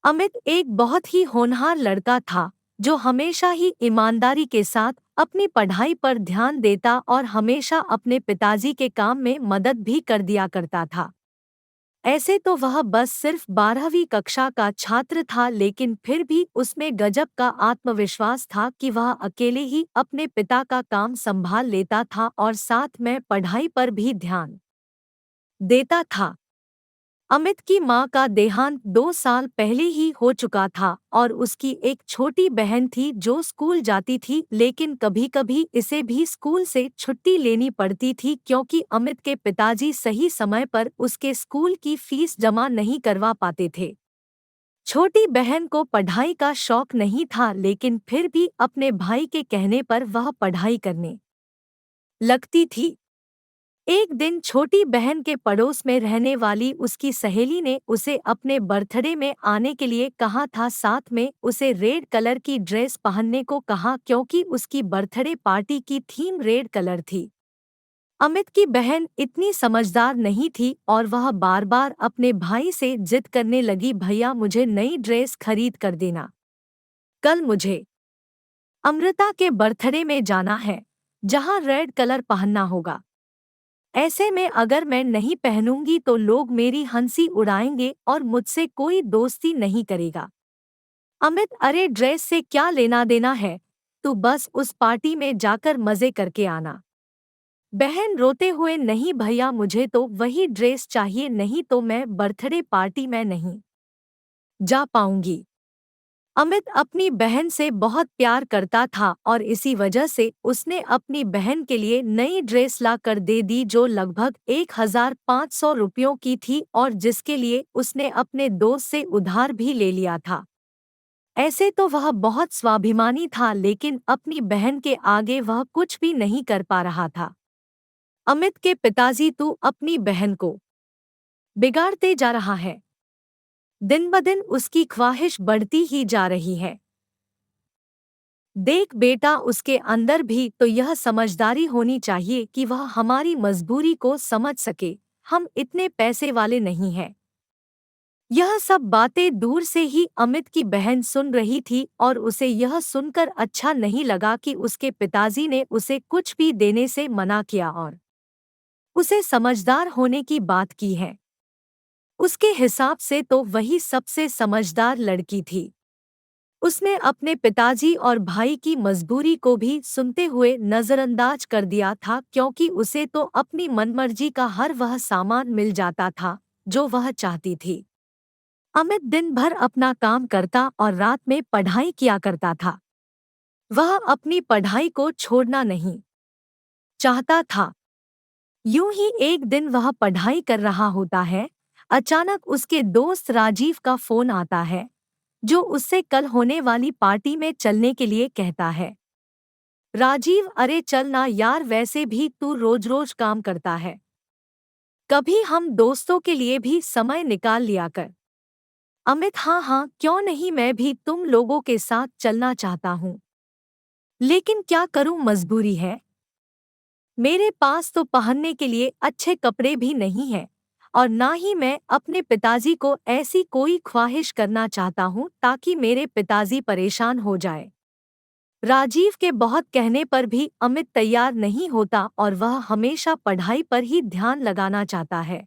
अमित एक बहुत ही होनहार लड़का था जो हमेशा ही ईमानदारी के साथ अपनी पढ़ाई पर ध्यान देता और हमेशा अपने पिताजी के काम में मदद भी कर दिया करता था। ऐसे तो वह बस सिर्फ 12वीं कक्षा का छात्र था, लेकिन फिर भी उसमें गजब का आत्मविश्वास था कि वह अकेले ही अपने पिता का काम संभाल लेता था और साथ में पढ़ाई पर भी ध्यान देता था। अमित की मां का देहांत 2 साल पहले ही हो चुका था और उसकी एक छोटी बहन थी जो स्कूल जाती थी, लेकिन कभी-कभी इसे भी स्कूल से छुट्टी लेनी पड़ती थी क्योंकि अमित के पिताजी सही समय पर उसके स्कूल की फीस जमा नहीं करवा पाते थे। छोटी बहन को पढ़ाई का शौक नहीं था, लेकिन फिर भी अपने भाई के कहने पर वह पढ़ाई करने लगती थी। एक दिन छोटी बहन के पड़ोस में रहने वाली उसकी सहेली ने उसे अपने बर्थडे में आने के लिए कहा था। साथ में उसे रेड कलर की ड्रेस पहनने को कहा क्योंकि उसकी बर्थडे पार्टी की थीम रेड कलर थी। अमित की बहन इतनी समझदार नहीं थी और वह बार बार अपने भाई से जिद करने लगी, भैया मुझे नई ड्रेस खरीद कर देना, कल मुझे अमृता के बर्थडे में जाना है जहाँ रेड कलर पहनना होगा। ऐसे में अगर मैं नहीं पहनूंगी तो लोग मेरी हंसी उड़ाएंगे और मुझसे कोई दोस्ती नहीं करेगा। अमित, अरे ड्रेस से क्या लेना देना है, तू बस उस पार्टी में जाकर मजे करके आना। बहन रोते हुए, नहीं भैया मुझे तो वही ड्रेस चाहिए, नहीं तो मैं बर्थडे पार्टी में नहीं जा पाऊंगी। अमित अपनी बहन से बहुत प्यार करता था और इसी वजह से उसने अपनी बहन के लिए नई ड्रेस ला कर दे दी जो लगभग 1500 रुपयों की थी और जिसके लिए उसने अपने दोस्त से उधार भी ले लिया था। ऐसे तो वह बहुत स्वाभिमानी था, लेकिन अपनी बहन के आगे वह कुछ भी नहीं कर पा रहा था। अमित के पिताजी, तू अपनी बहन को बिगाड़ते जा रहा है। दिन ब दिन उसकी ख्वाहिश बढ़ती ही जा रही है। देख बेटा, उसके अंदर भी तो यह समझदारी होनी चाहिए कि वह हमारी मजबूरी को समझ सके। हम इतने पैसे वाले नहीं हैं। यह सब बातें दूर से ही अमित की बहन सुन रही थी और उसे यह सुनकर अच्छा नहीं लगा कि उसके पिताजी ने उसे कुछ भी देने से मना किया और उसे समझदार होने की बात की है। उसके हिसाब से तो वही सबसे समझदार लड़की थी। उसने अपने पिताजी और भाई की मजबूरी को भी सुनते हुए नजरअंदाज कर दिया था क्योंकि उसे तो अपनी मनमर्जी का हर वह सामान मिल जाता था जो वह चाहती थी। अमित दिन भर अपना काम करता और रात में पढ़ाई किया करता था। वह अपनी पढ़ाई को छोड़ना नहीं चाहता था। यूं ही एक दिन वह पढ़ाई कर रहा होता है, अचानक उसके दोस्त राजीव का फोन आता है जो उससे कल होने वाली पार्टी में चलने के लिए कहता है। राजीव, अरे चल ना यार, वैसे भी तू रोज रोज काम करता है, कभी हम दोस्तों के लिए भी समय निकाल लिया कर। अमित, हाँ हाँ क्यों नहीं, मैं भी तुम लोगों के साथ चलना चाहता हूँ, लेकिन क्या करूँ, मजबूरी है। मेरे पास तो पहनने के लिए अच्छे कपड़े भी नहीं हैं और ना ही मैं अपने पिताजी को ऐसी कोई ख्वाहिश करना चाहता हूँ ताकि मेरे पिताजी परेशान हो जाए। राजीव के बहुत कहने पर भी अमित तैयार नहीं होता और वह हमेशा पढ़ाई पर ही ध्यान लगाना चाहता है।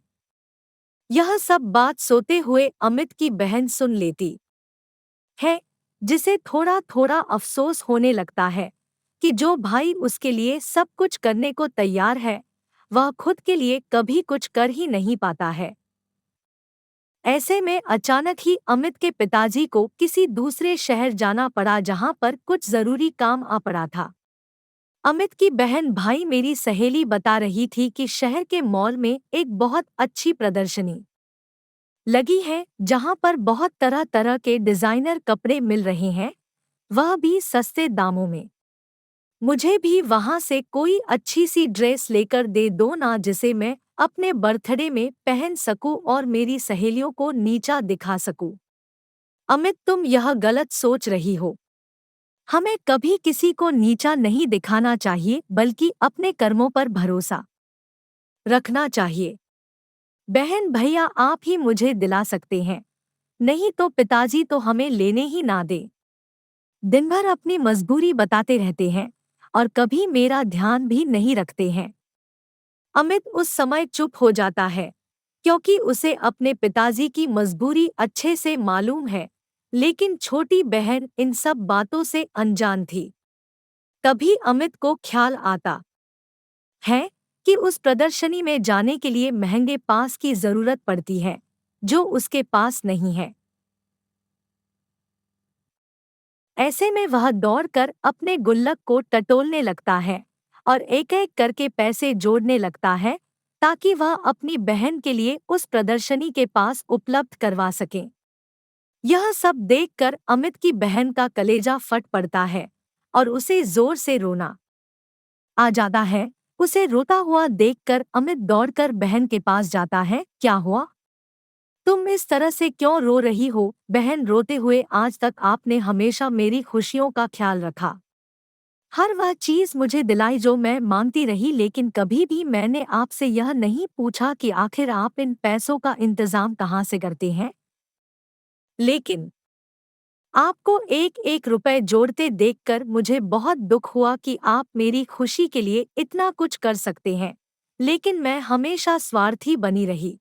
यह सब बात सोते हुए अमित की बहन सुन लेती है, जिसे थोड़ा थोड़ा अफसोस होने लगता है कि जो भाई उसके लिए सब कुछ करने को तैयार है, वह खुद के लिए कभी कुछ कर ही नहीं पाता है। ऐसे में अचानक ही अमित के पिताजी को किसी दूसरे शहर जाना पड़ा जहां पर कुछ जरूरी काम आ पड़ा था। अमित की बहन, भाई मेरी सहेली बता रही थी कि शहर के मॉल में एक बहुत अच्छी प्रदर्शनी लगी है जहां पर बहुत तरह तरह के डिजाइनर कपड़े मिल रहे हैं, वह भी सस्ते दामों में। मुझे भी वहां से कोई अच्छी सी ड्रेस लेकर दे दो ना, जिसे मैं अपने बर्थडे में पहन सकूं और मेरी सहेलियों को नीचा दिखा सकूं। अमित, तुम यह गलत सोच रही हो। हमें कभी किसी को नीचा नहीं दिखाना चाहिए, बल्कि अपने कर्मों पर भरोसा रखना चाहिए। बहन, भैया आप ही मुझे दिला सकते हैं। नहीं तो पिताजी तो हमें लेने ही ना दे। दिन भर अपनी मजबूरी बताते रहते हैं और कभी मेरा ध्यान भी नहीं रखते हैं। अमित उस समय चुप हो जाता है क्योंकि उसे अपने पिताजी की मजबूरी अच्छे से मालूम है, लेकिन छोटी बहन इन सब बातों से अनजान थी। तभी अमित को ख्याल आता है कि उस प्रदर्शनी में जाने के लिए महंगे पास की जरूरत पड़ती है, जो उसके पास नहीं है। ऐसे में वह दौड़कर अपने गुल्लक को टटोलने लगता है और एक-एक करके पैसे जोड़ने लगता है ताकि वह अपनी बहन के लिए उस प्रदर्शनी के पास उपलब्ध करवा सके। यह सब देखकर अमित की बहन का कलेजा फट पड़ता है और उसे जोर से रोना आ जाता है। उसे रोता हुआ देखकर अमित दौड़कर बहन के पास जाता है। क्या हुआ? तुम इस तरह से क्यों रो रही हो? बहन रोते हुए, आज तक आपने हमेशा मेरी खुशियों का ख्याल रखा। हर वह चीज मुझे दिलाई जो मैं मांगती रही, लेकिन कभी भी मैंने आपसे यह नहीं पूछा कि आखिर आप इन पैसों का इंतजाम कहाँ से करते हैं। लेकिन आपको एक एक रुपए जोड़ते देखकर मुझे बहुत दुख हुआ कि आप मेरी खुशी के लिए इतना कुछ कर सकते हैं, लेकिन मैं हमेशा स्वार्थी बनी रही।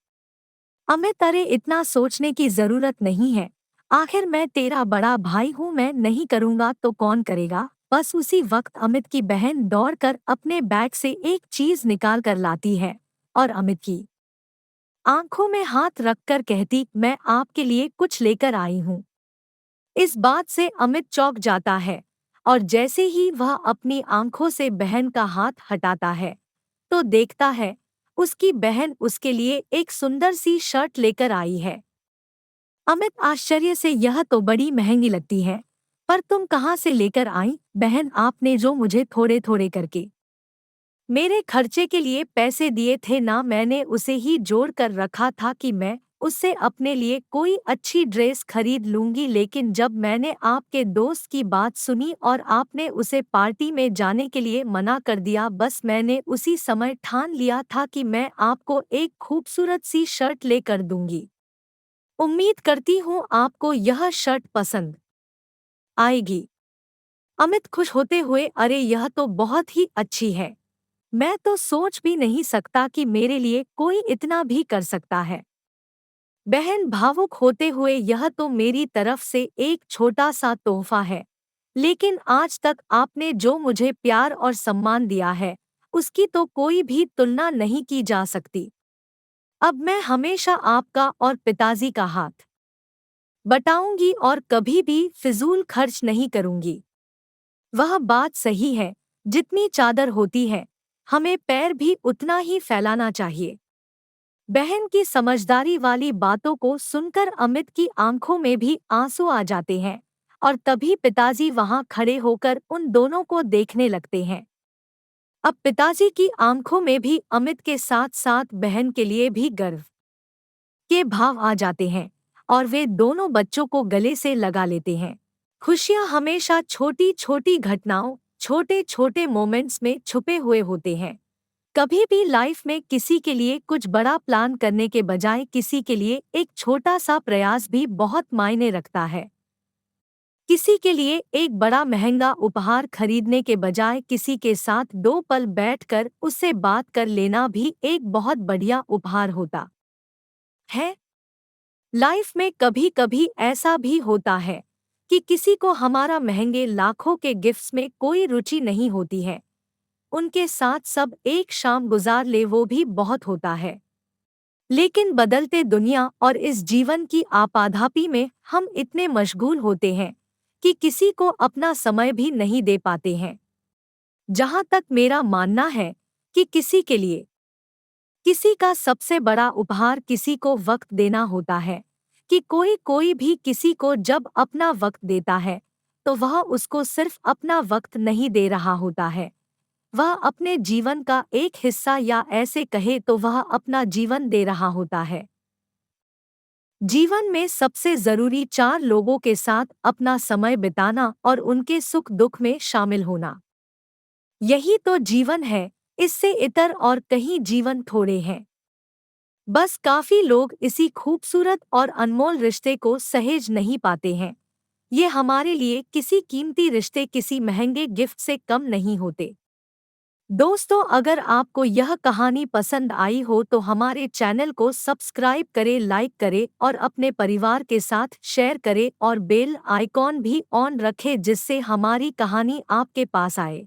अमित, अरे इतना सोचने की जरूरत नहीं है। आखिर मैं तेरा बड़ा भाई हूँ, मैं नहीं करूँगा तो कौन करेगा? बस उसी वक्त अमित की बहन दौड़कर अपने बैग से एक चीज निकाल कर लाती है और अमित की आंखों में हाथ रखकर कहती, मैं आपके लिए कुछ लेकर आई हूँ। इस बात से अमित चौंक जाता है और जैसे ही वह अपनी आंखों से बहन का हाथ हटाता है तो देखता है उसकी बहन उसके लिए एक सुंदर सी शर्ट लेकर आई है। अमित आश्चर्य से, यह तो बड़ी महंगी लगती है, पर तुम कहाँ से लेकर आई? बहन, आपने जो मुझे थोड़े थोड़े करके मेरे खर्चे के लिए पैसे दिए थे ना, मैंने उसे ही जोड़ कर रखा था कि मैं उससे अपने लिए कोई अच्छी ड्रेस खरीद लूंगी, लेकिन जब मैंने आपके दोस्त की बात सुनी और आपने उसे पार्टी में जाने के लिए मना कर दिया, बस मैंने उसी समय ठान लिया था कि मैं आपको एक खूबसूरत सी शर्ट लेकर दूंगी। उम्मीद करती हूँ आपको यह शर्ट पसंद आएगी। अमित खुश होते हुए, अरे यह तो बहुत ही अच्छी है। मैं तो सोच भी नहीं सकता कि मेरे लिए कोई इतना भी कर सकता है। बहन भावुक होते हुए, यह तो मेरी तरफ से एक छोटा सा तोहफा है, लेकिन आज तक आपने जो मुझे प्यार और सम्मान दिया है उसकी तो कोई भी तुलना नहीं की जा सकती। अब मैं हमेशा आपका और पिताजी का हाथ बटाऊंगी और कभी भी फिजूल खर्च नहीं करूंगी। वह बात सही है, जितनी चादर होती है हमें पैर भी उतना ही फैलाना चाहिए। बहन की समझदारी वाली बातों को सुनकर अमित की आंखों में भी आंसू आ जाते हैं और तभी पिताजी वहां खड़े होकर उन दोनों को देखने लगते हैं। अब पिताजी की आंखों में भी अमित के साथ साथ बहन के लिए भी गर्व के भाव आ जाते हैं और वे दोनों बच्चों को गले से लगा लेते हैं। खुशियां हमेशा छोटी छोटी घटनाओं, छोटे छोटे मोमेंट्स में छुपे हुए होते हैं। कभी भी लाइफ में किसी के लिए कुछ बड़ा प्लान करने के बजाय किसी के लिए एक छोटा सा प्रयास भी बहुत मायने रखता है। किसी के लिए एक बड़ा महंगा उपहार खरीदने के बजाय किसी के साथ 2 पल बैठकर उससे बात कर लेना भी एक बहुत बढ़िया उपहार होता है। लाइफ में कभी कभी ऐसा भी होता है कि किसी को हमारा महंगे लाखों के गिफ्ट्स में कोई रुचि नहीं होती है, उनके साथ सब एक शाम गुजार ले, वो भी बहुत होता है। लेकिन बदलते दुनिया और इस जीवन की आपाधापी में हम इतने मशगूल होते हैं कि किसी को अपना समय भी नहीं दे पाते हैं। जहाँ तक मेरा मानना है कि किसी के लिए किसी का सबसे बड़ा उपहार किसी को वक्त देना होता है, कि कोई कोई भी किसी को जब अपना वक्त देता है तो वह उसको सिर्फ अपना वक्त नहीं दे रहा होता है, वह अपने जीवन का एक हिस्सा, या ऐसे कहे तो वह अपना जीवन दे रहा होता है। जीवन में सबसे जरूरी 4 लोगों के साथ अपना समय बिताना और उनके सुख दुख में शामिल होना। यही तो जीवन है, इससे इतर और कहीं जीवन थोड़े हैं। बस काफी लोग इसी खूबसूरत और अनमोल रिश्ते को सहेज नहीं पाते हैं। ये हमारे लिए किसी कीमती रिश्ते किसी महंगे गिफ्ट से कम नहीं होते। दोस्तों, अगर आपको यह कहानी पसंद आई हो तो हमारे चैनल को सब्सक्राइब करें, लाइक करें और अपने परिवार के साथ शेयर करें और बेल आइकॉन भी ऑन रखें जिससे हमारी कहानी आपके पास आए।